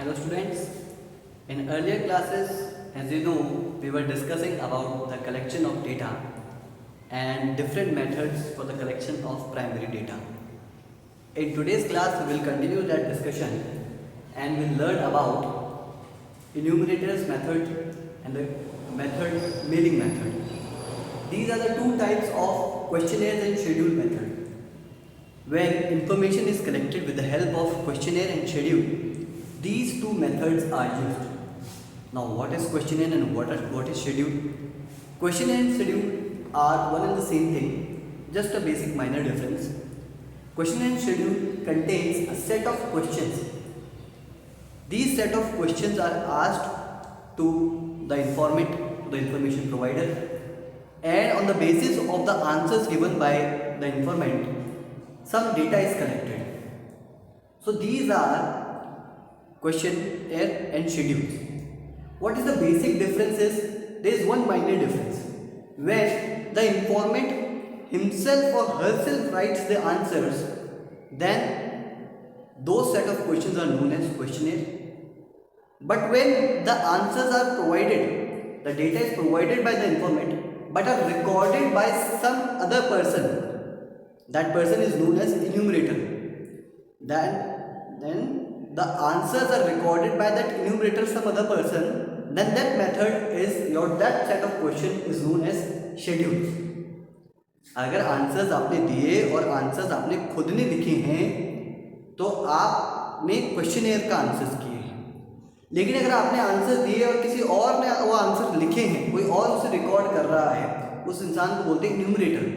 Hello students, in earlier classes, as you know, we were discussing about the collection of data and different methods for the collection of primary data. In today's class, we will continue that discussion and we'll learn about enumerators method and the mailing method. These are the two types of questionnaires and schedule method. When information is collected with the help of questionnaire and schedule, these two methods are used. Now, what is questionnaire and what is schedule? Questionnaire and schedule are one and the same thing, just a basic minor difference. Questionnaire and schedule contains a set of questions. These set of questions are asked to the informant, to the information provider, and on the basis of the answers given by the informant, some data is collected. So these are questionnaire and schedules. What is the basic difference is, there is one minor difference. When the informant himself or herself writes the answers, then those set of questions are known as questionnaire. But when the answers are provided, the data is provided by the informant but are recorded by some other person, that person is known as enumerator. Then the answers are recorded by that enumerator, some other person, then that method is that set of question is known as schedule. अगर answers आपने दिए और answers आपने खुद ने लिखे हैं तो आपने क्वेश्चनेयर का आंसर्स किए हैं, लेकिन अगर आपने आंसर दिए और किसी और ने वो आंसर लिखे हैं, कोई और उसे रिकॉर्ड कर रहा है, उस इंसान को बोलते हैं न्यूमरेटर,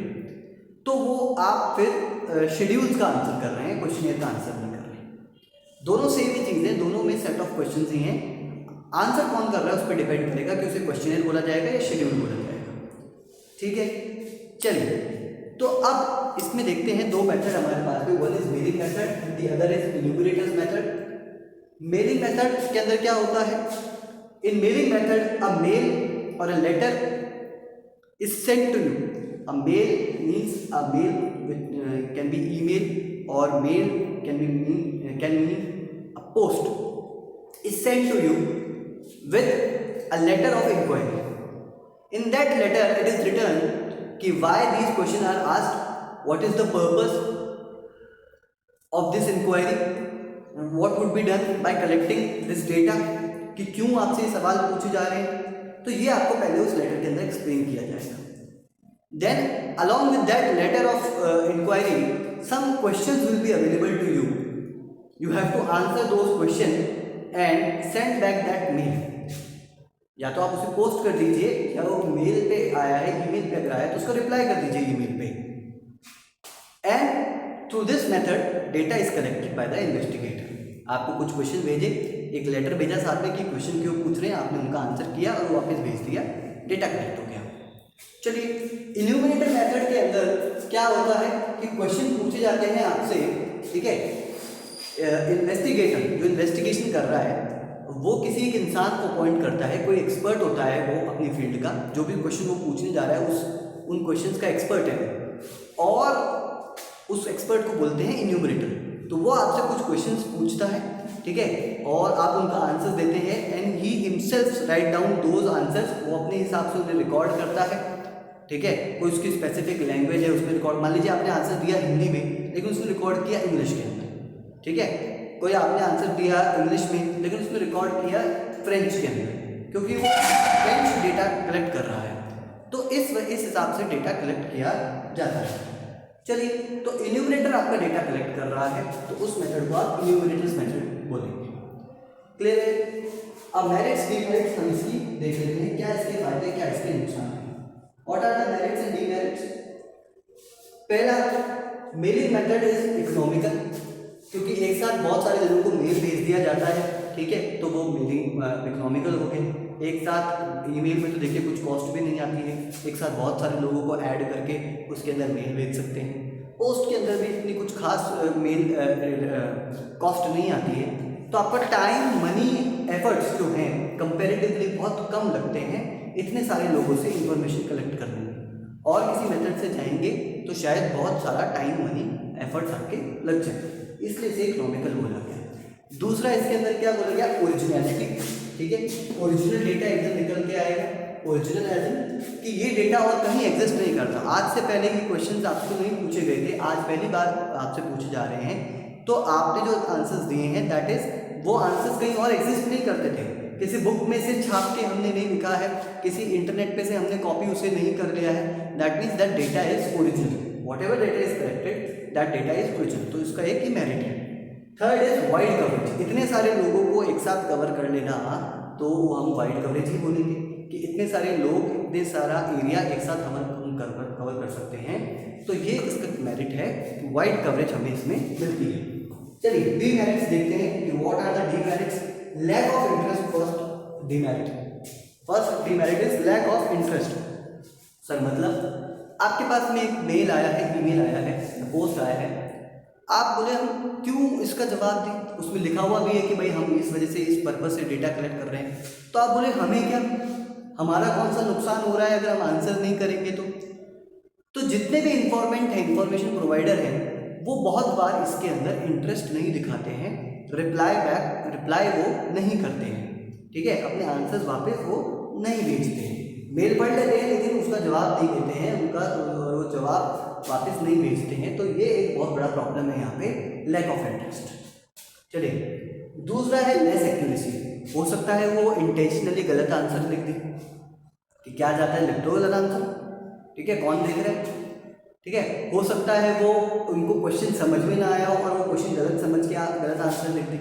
तो वो आप फिर शेड्यूल्स का आंसर कर रहे हैं, क्वेश्चनेयर का आंसर नहीं कर रहे हैं। दोनों सेम ही चीज़ है, दोनों में सेट ऑफ क्वेश्चंस ही हैं। आंसर कौन कर रहा है उस पर डिपेंड करेगा कि उसे क्वेश्चनेयर बोला जाएगा या शेड्यूल बोला जाएगा। ठीक है, चलिए तो अब इसमें देखते हैं दो मेथड हमारे पास में, one is mailing method and the other is enumerators method. Mailing method के अंदर क्या होता है? In mailing method a mail और a letter is sent to you. A mail means a mail which can be email, or mail can mean a post is sent to you with a letter of inquiry. In that letter it is written कि why these questions are asked, what is the purpose of this inquiry, what would be done by collecting this data, कि क्यों आपसे सवाल पूछे जा रहे हैं, तो ये आपको पहले उस लेटर के अंदर एक्सप्लेन किया जाएगा। Then along with that letter of inquiry, some questions will be available to you. You have to answer those questions and send back that mail. या तो आप उसे पोस्ट कर दीजिए, या वो मेल पे आया है, ईमेल पे अगर आया है तो उसको रिप्लाई कर दीजिए ईमेल पे। And through this method, data is collected by the investigator. आपको कुछ क्वेश्चन भेजे, एक लेटर भेजा साथ में कि क्वेश्चन क्यों पूछ रहे हैं, आपने उनका आंसर किया और वापस भेज दिया, डेटा कलेक्ट हो गया। चलिए, इन्यूमरेटर मेथड के अंदर क्या होता है कि क्वेश्चन पूछे जाते हैं आपसे, ठीक है। इन्वेस्टिगेटर जो इन्वेस्टिगेशन कर रहा है वो किसी एक इंसान को अपॉइंट करता है, कोई एक्सपर्ट होता है वो अपनी फील्ड का, जो भी क्वेश्चन वो पूछने जा रहा है उन क्वेश्चंस का एक्सपर्ट है, और उस एक्सपर्ट को बोलते हैं इन्यूमरेटर। तो वो आपसे कुछ क्वेश्चंस पूछता है, ठीक है, और आप उनका आंसर देते हैं, and he himself write down those answers. वो अपने हिसाब से उन्हें रिकॉर्ड करता है, ठीक है। कोई उसकी स्पेसिफिक लैंग्वेज है उसमें रिकॉर्ड, मान लीजिए आपने आंसर दिया हिंदी में लेकिन उसने रिकॉर्ड किया इंग्लिश के अंदर, ठीक है। कोई आपने आंसर दिया इंग्लिश में लेकिन उसने रिकॉर्ड किया फ्रेंच के अंदर, क्योंकि वो फ्रेंच डेटा कलेक्ट कर रहा है, तो इस हिसाब से डेटा कलेक्ट किया जाता है। चलिए, तो इन्यूमरेटर आपका डेटा कलेक्ट कर रहा है तो उस मेथड को आप इन्यूमरेटर्स मेथड बोलेंगे। क्लियर है? अब मेरिट्स डिमेरिट्स हम इसकी देख लेते हैं, क्या इसके फायदे क्या इसके नुकसान है। What are the merits and demerits? पहला, मेलिंग मेथड इज इकोनॉमिकल, क्योंकि एक साथ बहुत सारे लोगों को मेल भेज दिया जाता है, ठीक है, तो वो मेलिंग इकोनॉमिकल हो गए। एक साथ ईमेल में तो देखिए कुछ कॉस्ट भी नहीं आती है, एक साथ बहुत सारे लोगों को ऐड करके उसके अंदर मेल भेज सकते हैं। पोस्ट के अंदर भी इतनी कुछ खास मेल कॉस्ट नहीं आती है, तो आपका टाइम, मनी, एफर्ट्स जो हैं कंपेरेटिवली बहुत कम लगते हैं इतने सारे लोगों से इंफॉर्मेशन कलेक्ट करने में। और किसी मेथड से जाएंगे तो शायद बहुत सारा टाइम, मनी, एफर्ट्स आपके लग जाए, इसलिए इसे इकोनॉमिकल बोला गया। दूसरा इसके अंदर क्या बोला गया, ओरिजिनलिटी, ठीक है, ओरिजिनल डेटा एकदम निकल के आएगा, ओरिजिनल एज इन कि ये डेटा और कहीं एग्जिस्ट नहीं करता। आज से पहले ये क्वेश्चंस आपको नहीं पूछे गए थे, आज पहली बार आपसे पूछे जा रहे हैं, तो आपने जो आंसर्स दिए हैं दैट इज वो आंसर्स कहीं और एग्जिस्ट नहीं करते थे, किसी बुक में से छाप के हमने नहीं लिखा है, किसी इंटरनेट पे से हमने कॉपी उसे नहीं कर लिया है, that means that data is original, what ever data is collected that data is original, तो इसका एक ही मेरिट है। थर्ड इज वाइड कवरेज, इतने सारे लोगों को एक साथ कवर कर लेना तो हम वाइड कवरेज ही बोलेंगे कि इतने सारे लोग इतने सारा एरिया एक साथ हम कवर कर सकते हैं, तो ये इसका मेरिट है कि वाइड कवरेज हमें इसमें मिलती है। चलिए डीमेरिट्स देखते हैं कि what are the demerits. Lack of interest, first demerit, first demerit is lack of interest. Sir मतलब आपके पास में एक मेल आया है, ईमेल आया है, पोस्ट आया है, आप बोले हम क्यों इसका जवाब दें, उसमें लिखा हुआ भी है कि भाई हम इस वजह से इस पर्पज से डेटा कलेक्ट कर रहे हैं, तो आप बोले हमें क्या, हमारा कौन सा नुकसान हो रहा है अगर हम आंसर नहीं करेंगे तो जितने भी इंफॉर्मेशन प्रोवाइडर हैं वो बहुत बार इसके अंदर इंटरेस्ट नहीं दिखाते हैं, रिप्लाई वो नहीं करते हैं, ठीक है, अपने आंसर्स वापस वो नहीं भेजते हैं, मेल पढ़ लेते हैं लेकिन उसका जवाब नहीं देते हैं, उनका वो जवाब वापस नहीं भेजते हैं, तो ये एक बहुत बड़ा प्रॉब्लम है यहाँ पे, लैक ऑफ इंटरेस्ट। चलिए दूसरा है लेस एक्यूरेसी, हो सकता है वो इंटेंशनली गलत आंसर लिख दे कि क्या जाता है, लिख दो गलत आंसर, ठीक है, कौन देख रहा है, ठीक है, हो सकता है वो उनको क्वेश्चन समझ में ना आया हो और वो क्वेश्चन गलत समझ के गलत आंसर लिख दे।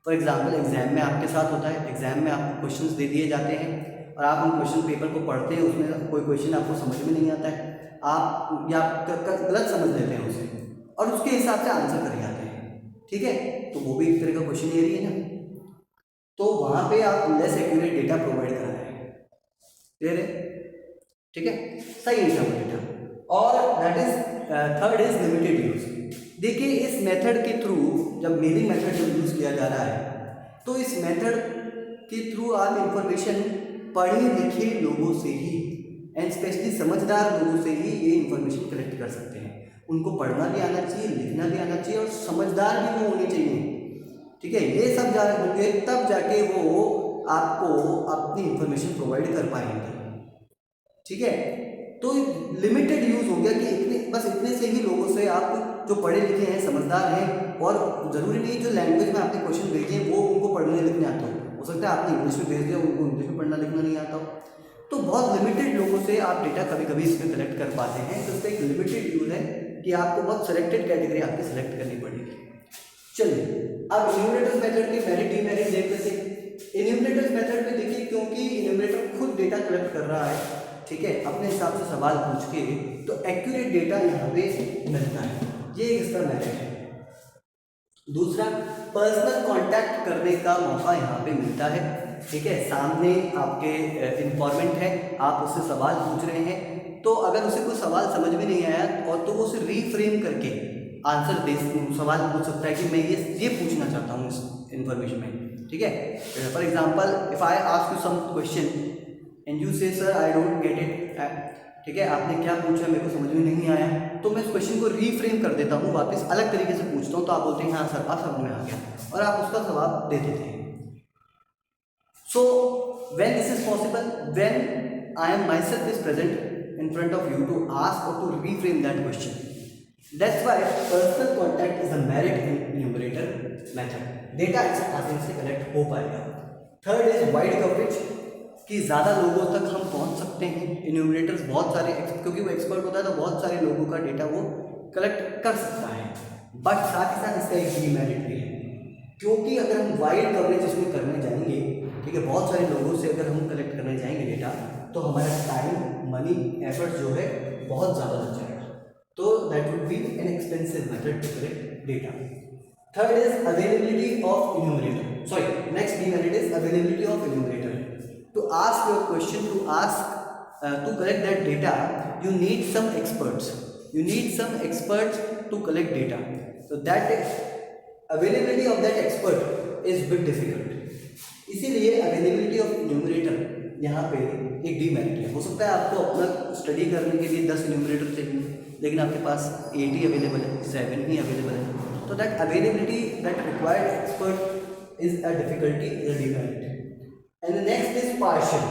फॉर एग्जाम्पल एग्जाम में आपके साथ होता है, एग्जाम में आपको क्वेश्चन दे दिए जाते हैं और आप उन क्वेश्चन पेपर को पढ़ते हैं, उसमें कोई क्वेश्चन आपको समझ में नहीं आता है, आप या गलत समझ लेते हैं उसे और उसके हिसाब से आंसर कर जाते हैं, ठीक है, तो वो भी एक तरह का क्वेश्चन एरिया है ना, तो वहाँ पे आप लेस एक्यूरेट डेटा प्रोवाइड करा रहे हैं, क्लियर है, ठीक है, सही है डेटा। और that is third is limited use. देखिए इस मेथड के थ्रू, जब मेलिंग मेथड जब यूज़ किया जा रहा है तो इस मेथड के थ्रू आप इंफॉर्मेशन पढ़े लिखे लोगों से ही एंड स्पेशली समझदार लोगों से ही ये इंफॉर्मेशन कलेक्ट कर सकते हैं, उनको पढ़ना भी आना चाहिए, लिखना भी आना चाहिए और समझदार भी वो होने चाहिए, ठीक है, ये सब होंगे तब जाके वो आपको अपनी इंफॉर्मेशन प्रोवाइड कर पाएंगे, ठीक है, तो लिमिटेड यूज़ हो गया कि इतने से ही लोगों से आप जो पढ़े लिखे हैं, समझदार हैं, और ज़रूरी नहीं जो लैंग्वेज में आपने क्वेश्चन भेजे हैं वो उनको पढ़ने लिखने आता हो सकता है आपने इंग्लिश में भेज दिया, उनको इंग्लिश में पढ़ना लिखना नहीं आता हो, तो बहुत लिमिटेड लोगों से आप डेटा कभी कभी इसमें कलेक्ट कर पाते हैं, तो इसका एक लिमिटेड यूज़ है कि आपको बहुत सेलेक्टेड कैटेगरी आपकी सेलेक्ट करनी पड़ेगी। चलिए अब इन्यूमरेटर्स मेथड के मेरिट डीमेरिट देख लेते हैं। इन्यूमरेटर्स मेथड में देखिए क्योंकि इन्यूमरेटर खुद डेटा कलेक्ट कर रहा है, ठीक है, अपने हिसाब से सवाल पूछ के, तो एक्यूरेट डेटा यहाँ पे मिलता है, ये इसका मेरिट है। दूसरा पर्सनल कांटेक्ट करने का मौका यहाँ पे मिलता है, ठीक है, सामने आपके इंफॉर्मेंट है, आप उससे सवाल पूछ रहे हैं, तो अगर उसे कोई सवाल समझ में नहीं आया और तो वो उसे रीफ्रेम करके आंसर दे, सवाल पूछ सकता है कि मैं ये पूछना चाहता हूँ इस इन्फॉर्मेशन में, ठीक है, for example if I ask you some question and you say sir I don't get it, ठीक है, आपने क्या पूछा मेरे को समझ में नहीं आया, तो मैं इस क्वेश्चन को रीफ्रेम कर देता हूँ, वापस अलग तरीके से पूछता हूँ, तो आप बोलते हैं हाँ सर आप समझ में आ गया और आप उसका जवाब दे देते हैं। So when this is possible, when I am myself is present in front of you to ask और to reframe that question, that's why personal contact is a merit in numerator method, data आसानी से collect हो पाएगा। Third is wide coverage, कि ज़्यादा लोगों तक हम पहुंच सकते हैं, इन्यूमरेटर्स बहुत सारे, क्योंकि वो एक्सपर्ट होता है तो बहुत सारे लोगों का डेटा वो कलेक्ट कर सकता है, बट साथ ही साथ इसका एक डीमेरिट भी है, क्योंकि अगर हम वाइड कवरेज इसमें करने जाएंगे, ठीक है, बहुत सारे लोगों से अगर हम कलेक्ट करने जाएंगे डेटा, तो हमारा टाइम, मनी, एफर्ट जो है बहुत ज़्यादा लग जाएगा, तो that would be an expensive method to collect data. Third is availability of enumerator, sorry next demerit is availability of enumerator. To ask your question, to collect that data, you need some experts. You need some experts to collect data. So that availability of that expert is bit difficult. इसीलिए availability of enumerator यहाँ पे एक demerit है। हो सकता है आपको अपना स्टडी करने के लिए 10 enumerator चाहिए, लेकिन आपके पास 8 ही अवेलेबल है, 7 ही अवेलेबल है, तो that availability, that required expert is a difficulty, is a demerit. And next is partial.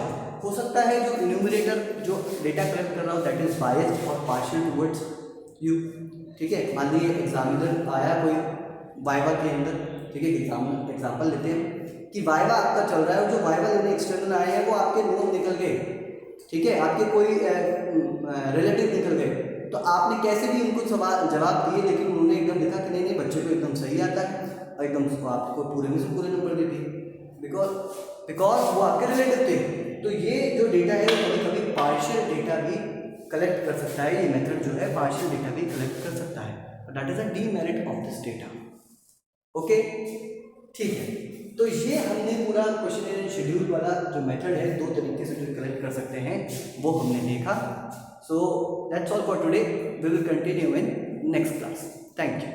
हो सकता है जो इन्यूमरेटर जो डेटा कलेक्ट कर रहा हो दैट इज बायस्ड और पार्शियल टुवर्ड्स यू। ठीक है, मान लीजिए एग्जामिनर आया कोई वाइवा के अंदर, ठीक है, एग्जाम्पल लेते हैं कि वाइवा आपका चल रहा है, जो वाइवा लेने एक्सटर्नल आए हैं वो आपके नोन निकल गए, ठीक है, आपके कोई रिलेटिव निकल गए, तो आपने कैसे भी उनको सवाल जवाब दिए, लेकिन उन्होंने एकदम देखा कि नहीं नहीं बच्चे को एकदम सही आता है, एकदम आपको पूरे में से पूरे नंबर दे दिए, बिकॉज वो आपके रिलेटिव थे। तो ये जो डेटा है कभी कभी पार्शियल डेटा भी कलेक्ट कर सकता है, ये मेथड जो है पार्शियल डेटा भी कलेक्ट कर सकता है, that is a demerit of this data. Okay, ठीक है, तो ये हमने पूरा क्वेश्चन एंड शेड्यूल वाला जो मेथड है, दो तरीके से जो कलेक्ट कर सकते हैं वो हमने देखा। So that's all for today, we will continue in next class. Thank you.